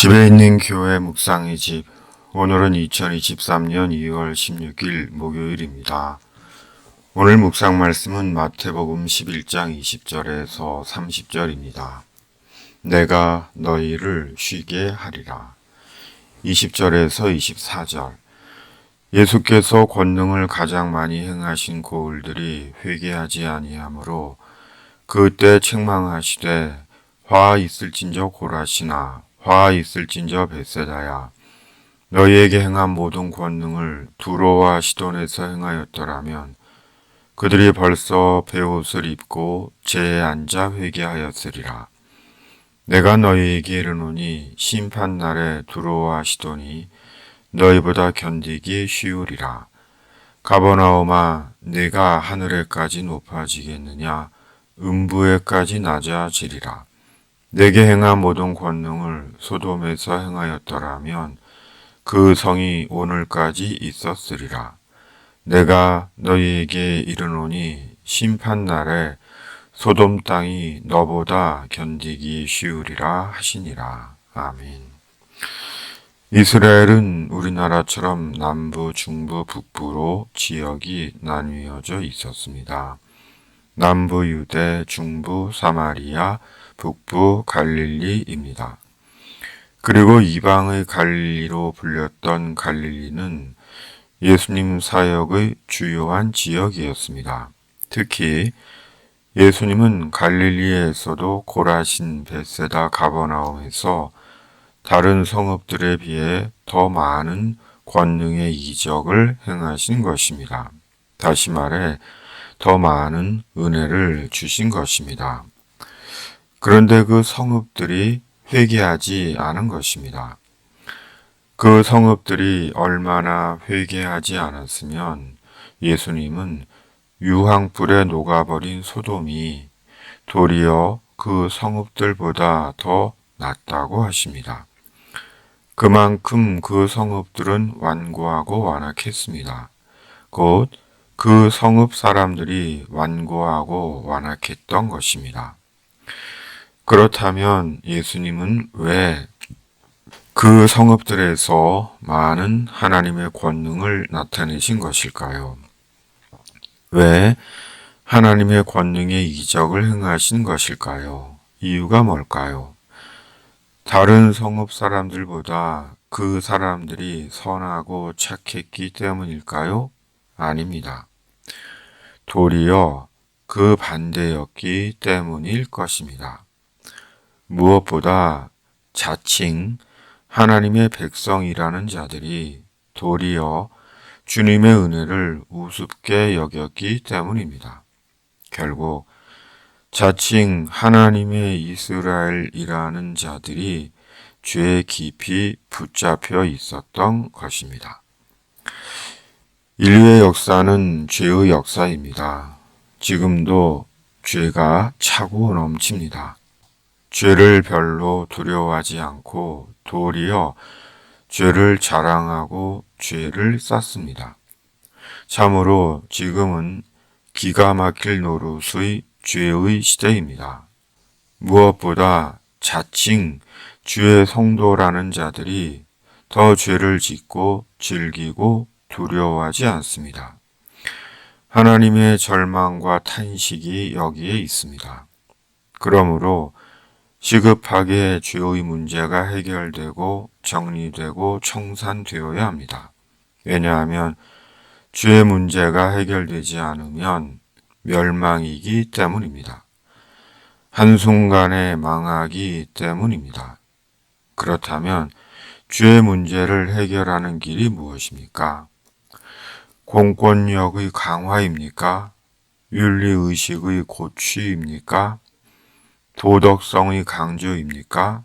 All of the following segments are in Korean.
집에 있는 교회 묵상의 집. 오늘은 2023년 2월 16일 목요일입니다. 오늘 묵상 말씀은 마태복음 11장 20절에서 30절입니다. 내가 너희를 쉬게 하리라. 20절에서 24절. 예수께서 권능을 가장 많이 행하신 고을들이 회개하지 아니하므로 그때 책망하시되 화 있을진저 고라시나 화 있을진저 벳세다야 너희에게 행한 모든 권능을 두로와 시돈에서 행하였더라면 그들이 벌써 베옷을 입고 제에 앉아 회개하였으리라. 내가 너희에게 이르노니 심판날에 두로와 시돈이 너희보다 견디기 쉬우리라. 가버나움아 네가 하늘에까지 높아지겠느냐 음부에까지 낮아지리라. 내게 행한 모든 권능을 소돔에서 행하였더라면 그 성이 오늘까지 있었으리라. 내가 너희에게 이르노니 심판날에 소돔 땅이 너보다 견디기 쉬우리라 하시니라. 아멘. 이스라엘은 우리나라처럼 남부, 중부, 북부로 지역이 나뉘어져 있었습니다. 남부 유대, 중부 사마리아, 북부 갈릴리입니다. 그리고 이방의 갈릴리로 불렸던 갈릴리는 예수님 사역의 주요한 지역이었습니다. 특히 예수님은 갈릴리에서도 고라신, 벳세다, 가버나움에서 다른 성읍들에 비해 더 많은 권능의 이적을 행하신 것입니다. 다시 말해 더 많은 은혜를 주신 것입니다. 그런데 그 성읍들이 회개하지 않은 것입니다. 그 성읍들이 얼마나 회개하지 않았으면 예수님은 유황불에 녹아버린 소돔이 도리어 그 성읍들보다 더 낫다고 하십니다. 그만큼 그 성읍들은 완고하고 완악했습니다. 곧 그 성읍 사람들이 완고하고 완악했던 것입니다. 그렇다면 예수님은 왜 그 성읍들에서 많은 하나님의 권능을 나타내신 것일까요? 왜 하나님의 권능의 이적을 행하신 것일까요? 이유가 뭘까요? 다른 성읍 사람들보다 그 사람들이 선하고 착했기 때문일까요? 아닙니다. 도리어 그 반대였기 때문일 것입니다. 무엇보다 자칭 하나님의 백성이라는 자들이 도리어 주님의 은혜를 우습게 여겼기 때문입니다. 결국 자칭 하나님의 이스라엘이라는 자들이 죄에 깊이 붙잡혀 있었던 것입니다. 인류의 역사는 죄의 역사입니다. 지금도 죄가 차고 넘칩니다. 죄를 별로 두려워하지 않고 도리어 죄를 자랑하고 죄를 쌓습니다. 참으로 지금은 기가 막힐 노릇의 죄의 시대입니다. 무엇보다 자칭 주의 성도라는 자들이 더 죄를 짓고 즐기고 두려워하지 않습니다. 하나님의 절망과 탄식이 여기에 있습니다. 그러므로 시급하게 죄의 문제가 해결되고 정리되고 청산되어야 합니다. 왜냐하면 죄의 문제가 해결되지 않으면 멸망이기 때문입니다. 한순간에 망하기 때문입니다. 그렇다면 죄의 문제를 해결하는 길이 무엇입니까? 공권력의 강화입니까? 윤리의식의 고취입니까? 도덕성의 강조입니까?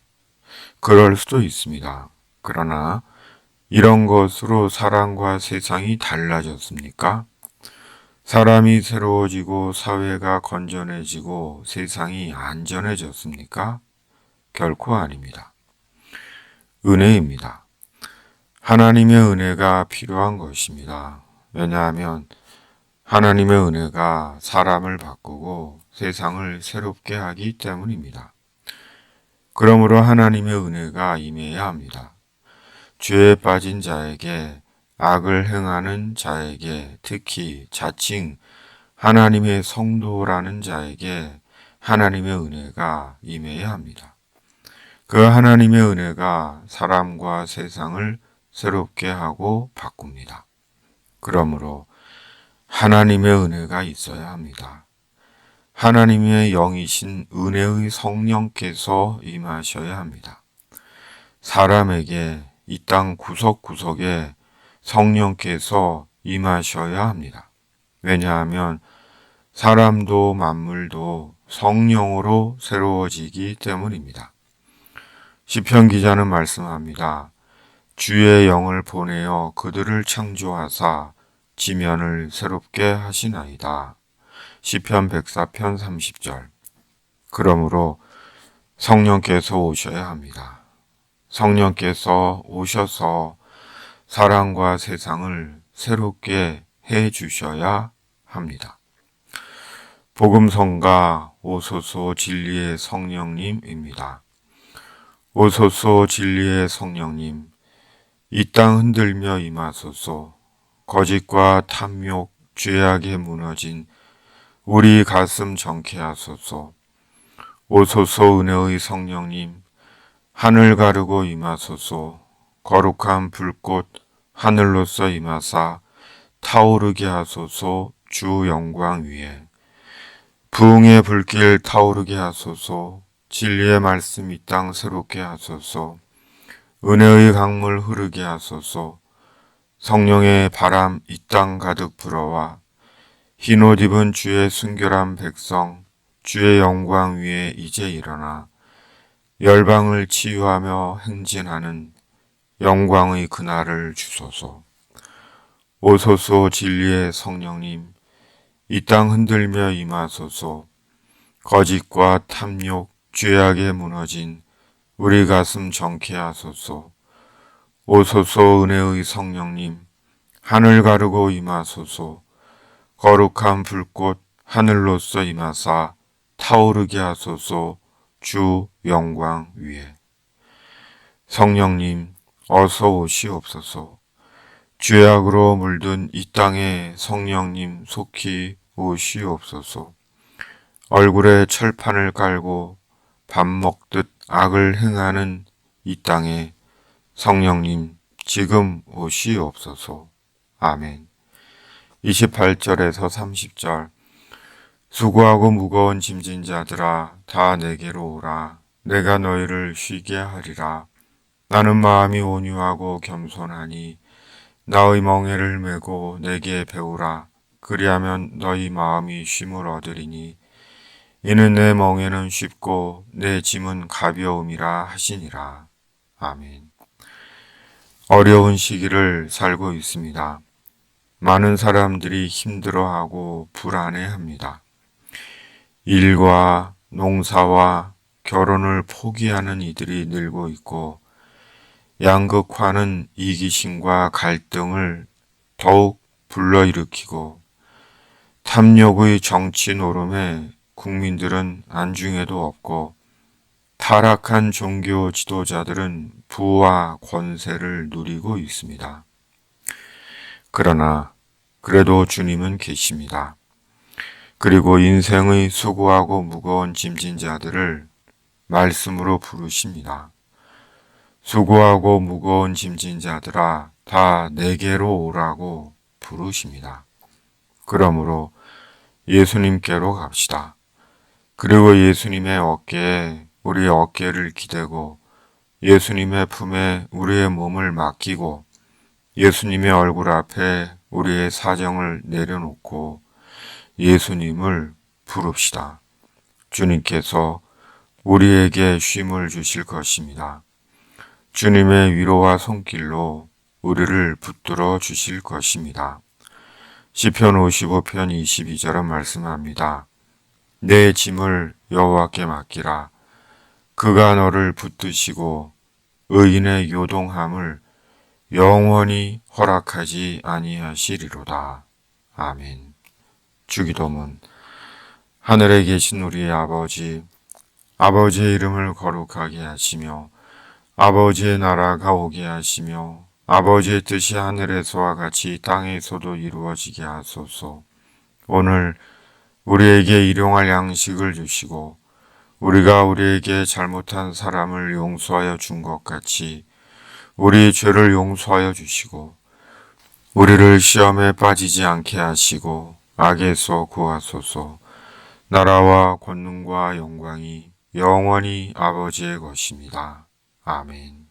그럴 수도 있습니다. 그러나 이런 것으로 사람과 세상이 달라졌습니까? 사람이 새로워지고 사회가 건전해지고 세상이 안전해졌습니까? 결코 아닙니다. 은혜입니다. 하나님의 은혜가 필요한 것입니다. 왜냐하면 하나님의 은혜가 사람을 바꾸고 세상을 새롭게 하기 때문입니다. 그러므로 하나님의 은혜가 임해야 합니다. 죄에 빠진 자에게, 악을 행하는 자에게, 특히 자칭 하나님의 성도라는 자에게 하나님의 은혜가 임해야 합니다. 그 하나님의 은혜가 사람과 세상을 새롭게 하고 바꿉니다. 그러므로 하나님의 은혜가 있어야 합니다. 하나님의 영이신 은혜의 성령께서 임하셔야 합니다. 사람에게 이 땅 구석구석에 성령께서 임하셔야 합니다. 왜냐하면 사람도 만물도 성령으로 새로워지기 때문입니다. 시편 기자는 말씀합니다. 주의 영을 보내어 그들을 창조하사 지면을 새롭게 하시나이다. 시편 104편 30절. 그러므로 성령께서 오셔야 합니다. 성령께서 오셔서 사람과 세상을 새롭게 해 주셔야 합니다. 복음성가 오소서 진리의 성령님입니다. 오소서 진리의 성령님, 이 땅 흔들며 임하소서. 거짓과 탐욕, 죄악에 무너진 우리 가슴 정케 하소서. 오소서 은혜의 성령님, 하늘 가르고 임하소서. 거룩한 불꽃 하늘로서 임하사 타오르게 하소서. 주 영광 위에 부흥의 불길 타오르게 하소서. 진리의 말씀 이 땅 새롭게 하소서. 은혜의 강물 흐르게 하소서. 성령의 바람 이 땅 가득 불어와 흰옷 입은 주의 순결한 백성, 주의 영광 위에 이제 일어나 열방을 치유하며 행진하는 영광의 그날을 주소서. 오소서 진리의 성령님, 이 땅 흔들며 임하소서. 거짓과 탐욕, 죄악에 무너진 우리 가슴 정케 하소서. 오소서 은혜의 성령님, 하늘 가르고 임하소서. 거룩한 불꽃 하늘로서 임하사 타오르게 하소서. 주 영광 위에. 성령님, 어서 오시옵소서. 죄악으로 물든 이 땅에 성령님 속히 오시옵소서. 얼굴에 철판을 깔고 밥 먹듯 악을 행하는 이 땅에 성령님 지금 오시옵소서. 아멘. 28절에서 30절. 수고하고 무거운 짐진 자들아 다 내게로 오라. 내가 너희를 쉬게 하리라. 나는 마음이 온유하고 겸손하니 나의 멍에를 메고 내게 배우라. 그리하면 너희 마음이 쉼을 얻으리니 이는 내 멍에는 쉽고 내 짐은 가벼움이라 하시니라. 아멘. 어려운 시기를 살고 있습니다. 많은 사람들이 힘들어하고 불안해합니다. 일과 농사와 결혼을 포기하는 이들이 늘고 있고 양극화는 이기심과 갈등을 더욱 불러일으키고 탐욕의 정치 노름에 국민들은 안중에도 없고 타락한 종교 지도자들은 부와 권세를 누리고 있습니다. 그러나 그래도 주님은 계십니다. 그리고 인생의 수고하고 무거운 짐진 자들을 말씀으로 부르십니다. 수고하고 무거운 짐진 자들아 다 내게로 오라고 부르십니다. 그러므로 예수님께로 갑시다. 그리고 예수님의 어깨에 우리의 어깨를 기대고 예수님의 품에 우리의 몸을 맡기고 예수님의 얼굴 앞에 우리의 사정을 내려놓고 예수님을 부릅시다. 주님께서 우리에게 쉼을 주실 것입니다. 주님의 위로와 손길로 우리를 붙들어 주실 것입니다. 시편 55편 22절은 말씀합니다. 내 짐을 여호와께 맡기라. 그가 너를 붙드시고 의인의 요동함을 영원히 허락하지 아니하시리로다. 아멘. 주기도문. 하늘에 계신 우리의 아버지, 아버지의 이름을 거룩하게 하시며 아버지의 나라가 오게 하시며 아버지의 뜻이 하늘에서와 같이 땅에서도 이루어지게 하소서. 오늘 우리에게 일용할 양식을 주시고 우리가 우리에게 잘못한 사람을 용서하여 준 것 같이 우리 죄를 용서하여 주시고 우리를 시험에 빠지지 않게 하시고 악에서 구하소서. 나라와 권능과 영광이 영원히 아버지의 것입니다. 아멘.